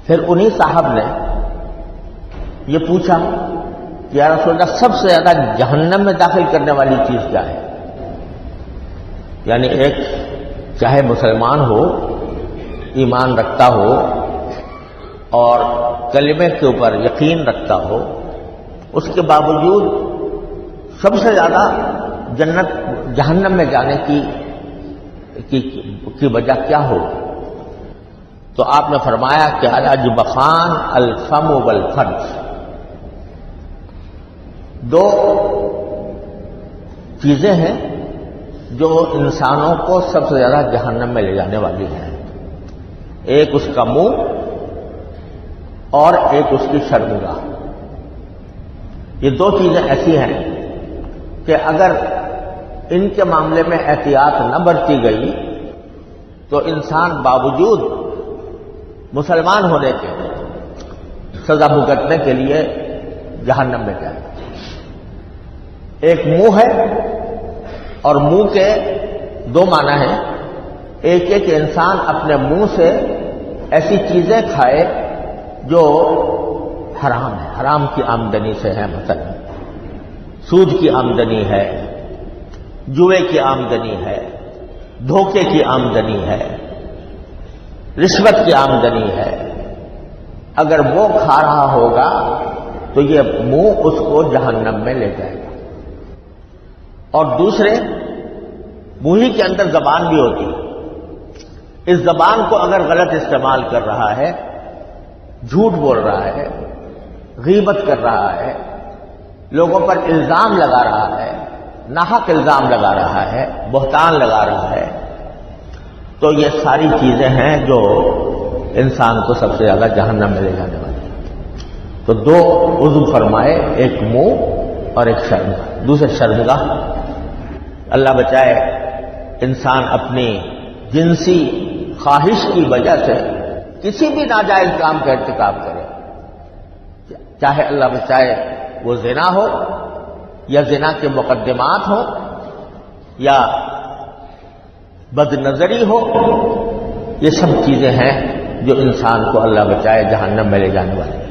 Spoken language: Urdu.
پھر انہی صاحب نے یہ پوچھا کہ یا رسول اللہ سب سے زیادہ جہنم میں داخل کرنے والی چیز کیا ہے؟ یعنی ایک چاہے مسلمان ہو، ایمان رکھتا ہو اور کلمے کے اوپر یقین رکھتا ہو، اس کے باوجود سب سے زیادہ جہنم میں جانے کی وجہ کیا ہو؟ تو آپ نے فرمایا کہ الاجبخان الفم والفرج، دو چیزیں ہیں جو انسانوں کو سب سے زیادہ جہنم میں لے جانے والی ہیں، ایک اس کا منہ اور ایک اس کی شرمگاہ۔ یہ دو چیزیں ایسی ہیں کہ اگر ان کے معاملے میں احتیاط نہ برتی گئی تو انسان باوجود مسلمان ہونے کے سزا بھگتنے کے لیے جہنم میں جائے۔ ایک منہ ہے اور منہ کے دو معنی ہیں، ایک کہ انسان اپنے منہ سے ایسی چیزیں کھائے جو حرام ہے، حرام کی آمدنی سے ہے، مثلا سود کی آمدنی ہے، جوئے کی آمدنی ہے، دھوکے کی آمدنی ہے، رشوت کی آمدنی ہے۔ اگر وہ کھا رہا ہوگا تو یہ منہ اس کو جہنم میں لے جائے گا۔ اور دوسرے، منہ ہی کے اندر زبان بھی ہوتی ہے، اس زبان کو اگر غلط استعمال کر رہا ہے، جھوٹ بول رہا ہے، غیبت کر رہا ہے، لوگوں پر الزام لگا رہا ہے، ناحق الزام لگا رہا ہے، بہتان لگا رہا ہے، تو یہ ساری چیزیں ہیں جو انسان کو سب سے زیادہ جہنم میں لے جانے والی ہیں۔ تو دو عضو فرمائے، ایک منہ اور ایک شرمگاہ۔ دوسرے شرمگاہ، اللہ بچائے انسان اپنی جنسی خواہش کی وجہ سے کسی بھی ناجائز کام کا ارتکاب کرے، چاہے اللہ بچائے وہ زنا ہو یا زنا کے مقدمات ہو یا بد نظری ہو، یہ سب چیزیں ہیں جو انسان کو اللہ بچائے جہنم میں لے جانے والی ہیں۔